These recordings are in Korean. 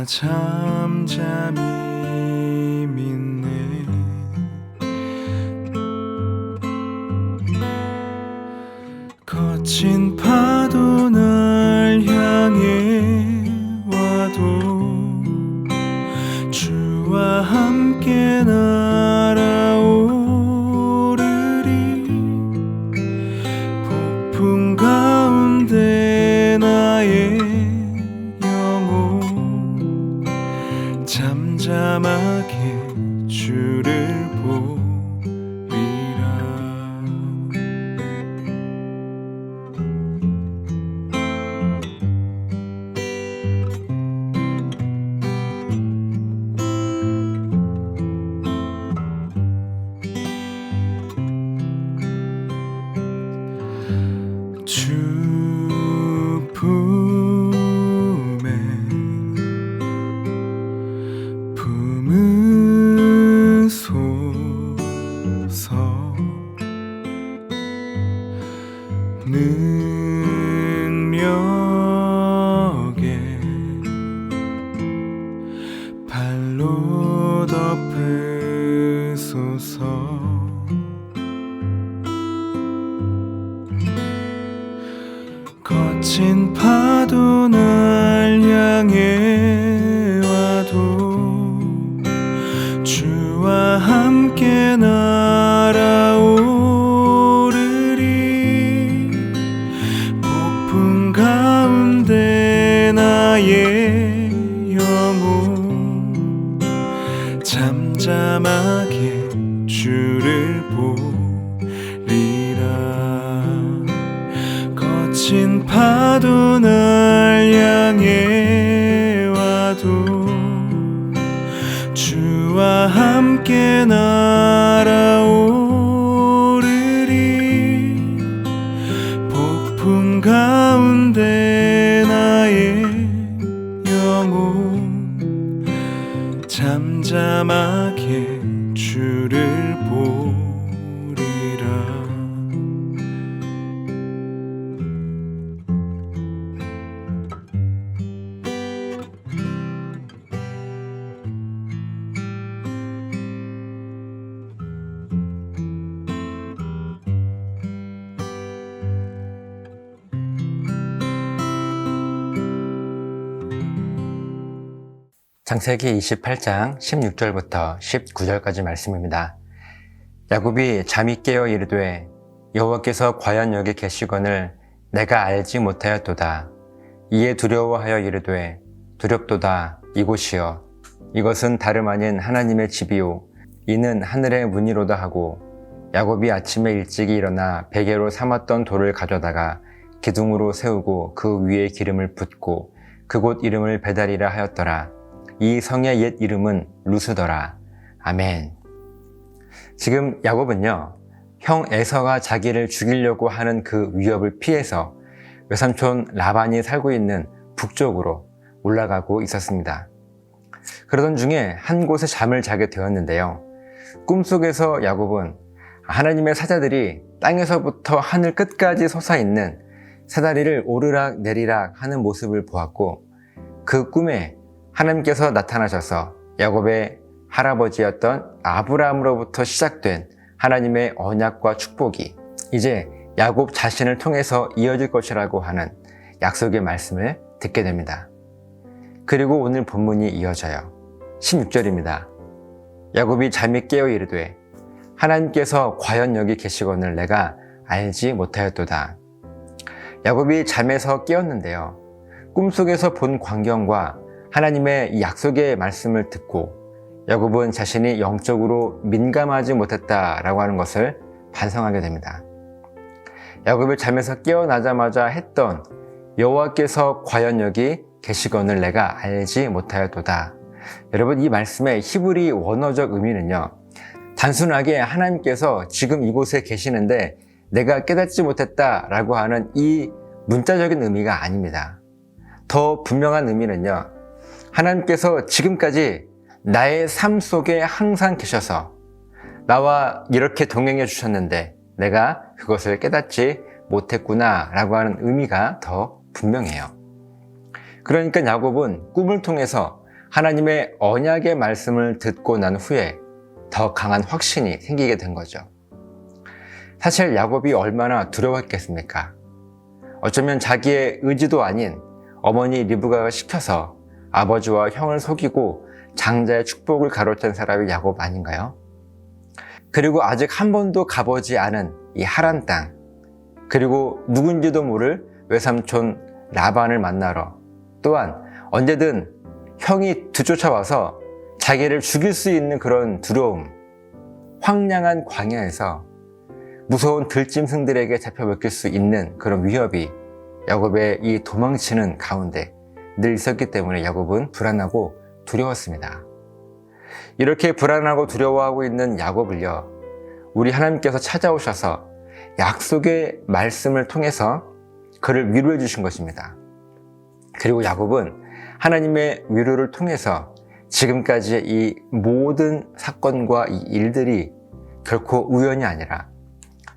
잠잠히 믿네. 거친 파도 날 향해 와도 주와 함께 날아오르리. 폭풍 가운데 나의 영혼 잠잠하게 주를 보리라. 주 품에 품으소서. 능력에 발로 덮으소서. 거친 파도 날 향해 와도 주와 함께 날아오르리. 폭풍 가운데 나의 영혼 잠잠하게 주를 보리라. 거친 파도 날 향해 와도 주와 함께 날아오르리. 폭풍 가운데 나의 영혼 잠잠하게 주를 보리라. 창세기 28장 16절부터 19절까지 말씀입니다. 야곱이 잠이 깨어 이르되 여호와께서 과연 여기 계시거늘 내가 알지 못하였도다. 이에 두려워하여 이르되 두렵도다. 이곳이여 이것은 다름 아닌 하나님의 집이요 이는 하늘의 문이로다 하고, 야곱이 아침에 일찍이 일어나 베개로 삼았던 돌을 가져다가 기둥으로 세우고 그 위에 기름을 붓고 그곳 이름을 베달이라 하였더라. 이 성의 옛 이름은 루스더라. 아멘. 지금 야곱은요, 형 에서가 자기를 죽이려고 하는 그 위협을 피해서 외삼촌 라반이 살고 있는 북쪽으로 올라가고 있었습니다. 그러던 중에 한 곳에 잠을 자게 되었는데요. 꿈속에서 야곱은 하나님의 사자들이 땅에서부터 하늘 끝까지 솟아있는 사다리를 오르락 내리락 하는 모습을 보았고, 그 꿈에 하나님께서 나타나셔서 야곱의 할아버지였던 아브라함으로부터 시작된 하나님의 언약과 축복이 이제 야곱 자신을 통해서 이어질 것이라고 하는 약속의 말씀을 듣게 됩니다. 그리고 오늘 본문이 이어져요. 16절입니다. 야곱이 잠이 깨어 이르되 하나님께서 과연 여기 계시거늘 내가 알지 못하였도다. 야곱이 잠에서 깨었는데요, 꿈속에서 본 광경과 하나님의 이 약속의 말씀을 듣고 야곱은 자신이 영적으로 민감하지 못했다라고 하는 것을 반성하게 됩니다. 야곱이 잠에서 깨어나자마자 했던 여호와께서 과연 여기 계시거늘 내가 알지 못하였도다. 여러분, 이 말씀의 히브리 원어적 의미는요, 단순하게 하나님께서 지금 이곳에 계시는데 내가 깨닫지 못했다라고 하는 이 문자적인 의미가 아닙니다. 더 분명한 의미는요, 하나님께서 지금까지 나의 삶 속에 항상 계셔서 나와 이렇게 동행해 주셨는데 내가 그것을 깨닫지 못했구나 라고 하는 의미가 더 분명해요. 그러니까 야곱은 꿈을 통해서 하나님의 언약의 말씀을 듣고 난 후에 더 강한 확신이 생기게 된 거죠. 사실 야곱이 얼마나 두려웠겠습니까? 어쩌면 자기의 의지도 아닌 어머니 리브가가 시켜서 아버지와 형을 속이고 장자의 축복을 가로챈 사람이 야곱 아닌가요? 그리고 아직 한 번도 가보지 않은 이 하란 땅, 그리고 누군지도 모를 외삼촌 라반을 만나러, 또한 언제든 형이 뒤쫓아와서 자기를 죽일 수 있는 그런 두려움, 황량한 광야에서 무서운 들짐승들에게 잡혀 먹힐 수 있는 그런 위협이 야곱의 이 도망치는 가운데 늘 있었기 때문에 야곱은 불안하고 두려웠습니다. 이렇게 불안하고 두려워하고 있는 야곱을요, 우리 하나님께서 찾아오셔서 약속의 말씀을 통해서 그를 위로해 주신 것입니다. 그리고 야곱은 하나님의 위로를 통해서 지금까지의 이 모든 사건과 이 일들이 결코 우연이 아니라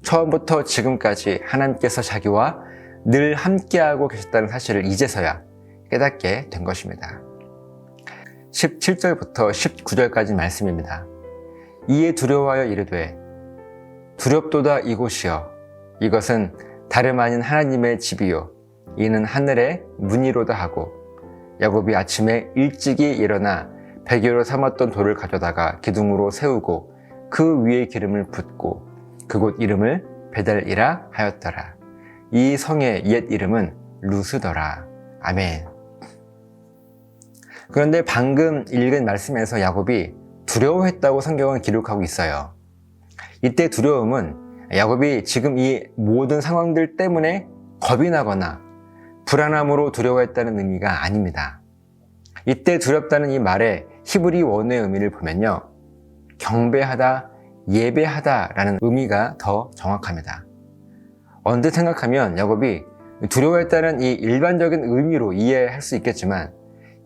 처음부터 지금까지 하나님께서 자기와 늘 함께하고 계셨다는 사실을 이제서야 깨닫게 된 것입니다. 17절부터 19절까지 말씀입니다. 이에 두려워하여 이르되 두렵도다 이곳이여 이것은 다름 아닌 하나님의 집이요 이는 하늘의 문이로다 하고 야곱이 아침에 일찍이 일어나 베개로 삼았던 돌을 가져다가 기둥으로 세우고 그 위에 기름을 붓고 그곳 이름을 베델이라 하였더라. 이 성의 옛 이름은 루스더라. 아멘. 그런데 방금 읽은 말씀에서 야곱이 두려워했다고 성경은 기록하고 있어요. 이때 두려움은 야곱이 지금 이 모든 상황들 때문에 겁이 나거나 불안함으로 두려워했다는 의미가 아닙니다. 이때 두렵다는 이 말의 히브리 원어의 의미를 보면요, 경배하다, 예배하다 라는 의미가 더 정확합니다. 언뜻 생각하면 야곱이 두려워했다는 이 일반적인 의미로 이해할 수 있겠지만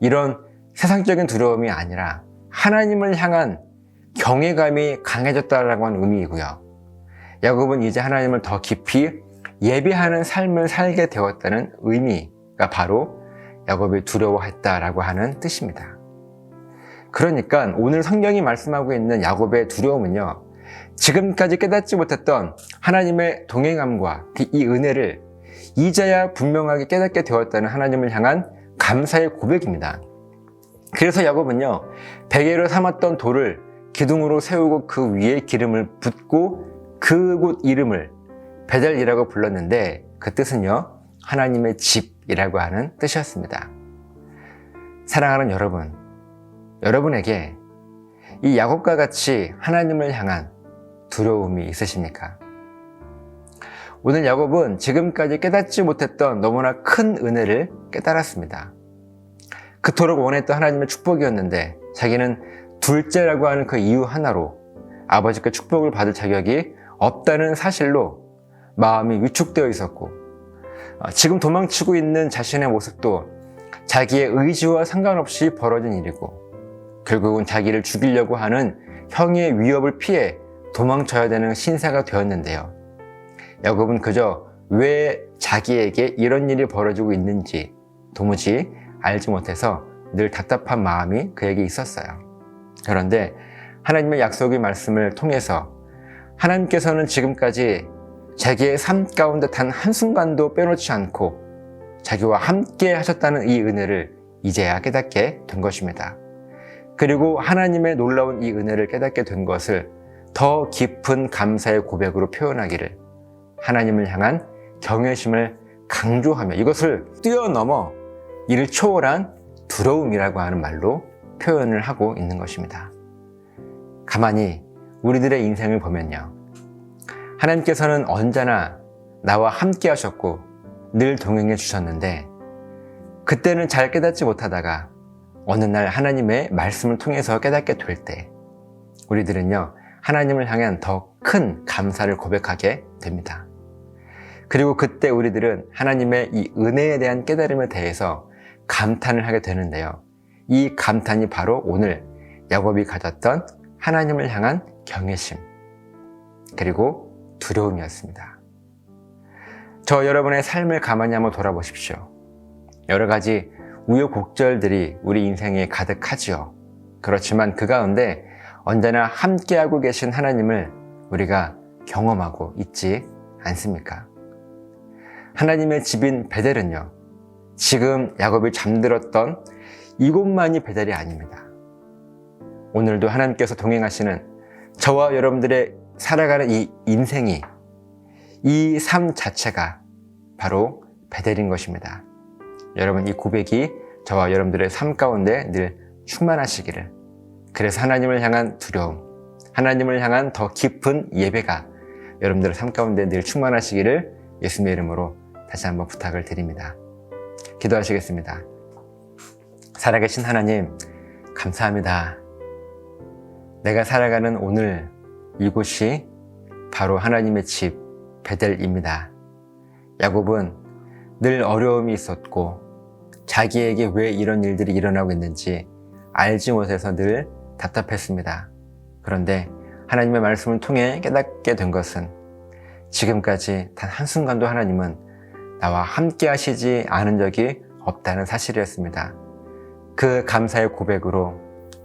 이런 세상적인 두려움이 아니라 하나님을 향한 경외감이 강해졌다라고 하는 의미이고요. 야곱은 이제 하나님을 더 깊이 예배하는 삶을 살게 되었다는 의미가 바로 야곱이 두려워했다라고 하는 뜻입니다. 그러니까 오늘 성경이 말씀하고 있는 야곱의 두려움은요, 지금까지 깨닫지 못했던 하나님의 동행함과 이 은혜를 이제야 분명하게 깨닫게 되었다는 하나님을 향한 감사의 고백입니다. 그래서 야곱은요, 베개로 삼았던 돌을 기둥으로 세우고 그 위에 기름을 붓고 그곳 이름을 베델이라고 불렀는데 그 뜻은요, 하나님의 집이라고 하는 뜻이었습니다. 사랑하는 여러분, 여러분에게 이 야곱과 같이 하나님을 향한 두려움이 있으십니까? 오늘 야곱은 지금까지 깨닫지 못했던 너무나 큰 은혜를 깨달았습니다. 그토록 원했던 하나님의 축복이었는데 자기는 둘째라고 하는 그 이유 하나로 아버지께 축복을 받을 자격이 없다는 사실로 마음이 위축되어 있었고, 지금 도망치고 있는 자신의 모습도 자기의 의지와 상관없이 벌어진 일이고, 결국은 자기를 죽이려고 하는 형의 위협을 피해 도망쳐야 되는 신세가 되었는데요. 야곱은 그저 왜 자기에게 이런 일이 벌어지고 있는지 도무지 알지 못해서 늘 답답한 마음이 그에게 있었어요. 그런데 하나님의 약속의 말씀을 통해서 하나님께서는 지금까지 자기의 삶 가운데 단 한순간도 빼놓지 않고 자기와 함께 하셨다는 이 은혜를 이제야 깨닫게 된 것입니다. 그리고 하나님의 놀라운 이 은혜를 깨닫게 된 것을 더 깊은 감사의 고백으로 표현하기를 하나님을 향한 경외심을 강조하며 이것을 뛰어넘어 이를 초월한 두려움이라고 하는 말로 표현을 하고 있는 것입니다. 가만히 우리들의 인생을 보면요, 하나님께서는 언제나 나와 함께 하셨고 늘 동행해 주셨는데 그때는 잘 깨닫지 못하다가 어느 날 하나님의 말씀을 통해서 깨닫게 될 때 우리들은요, 하나님을 향한 더 큰 감사를 고백하게 됩니다. 그리고 그때 우리들은 하나님의 이 은혜에 대한 깨달음에 대해서 감탄을 하게 되는데요. 이 감탄이 바로 오늘 야곱이 가졌던 하나님을 향한 경외심 그리고 두려움이었습니다. 저 여러분의 삶을 가만히 한번 돌아보십시오. 여러 가지 우여곡절들이 우리 인생에 가득하지요. 그렇지만 그 가운데 언제나 함께하고 계신 하나님을 우리가 경험하고 있지 않습니까? 하나님의 집인 베델은요, 지금 야곱이 잠들었던 이곳만이 베델이 아닙니다. 오늘도 하나님께서 동행하시는 저와 여러분들의 살아가는 이 인생이, 이 삶 자체가 바로 베델인 것입니다. 여러분, 이 고백이 저와 여러분들의 삶 가운데 늘 충만하시기를, 그래서 하나님을 향한 두려움, 하나님을 향한 더 깊은 예배가 여러분들의 삶 가운데 늘 충만하시기를 예수님의 이름으로 다시 한번 부탁을 드립니다. 기도하시겠습니다. 살아계신 하나님, 감사합니다. 내가 살아가는 오늘 이곳이 바로 하나님의 집 베델입니다. 야곱은 늘 어려움이 있었고 자기에게 왜 이런 일들이 일어나고 있는지 알지 못해서 늘 답답했습니다. 그런데 하나님의 말씀을 통해 깨닫게 된 것은 지금까지 단 한순간도 하나님은 나와 함께 하시지 않은 적이 없다는 사실이었습니다. 그 감사의 고백으로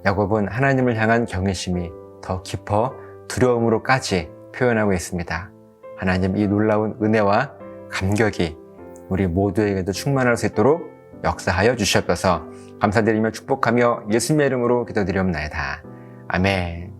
야곱은 하나님을 향한 경외심이 더 깊어 두려움으로까지 표현하고 있습니다. 하나님, 이 놀라운 은혜와 감격이 우리 모두에게도 충만할 수 있도록 역사하여 주시옵소서. 감사드리며 축복하며 예수님의 이름으로 기도드리옵나이다. 아멘.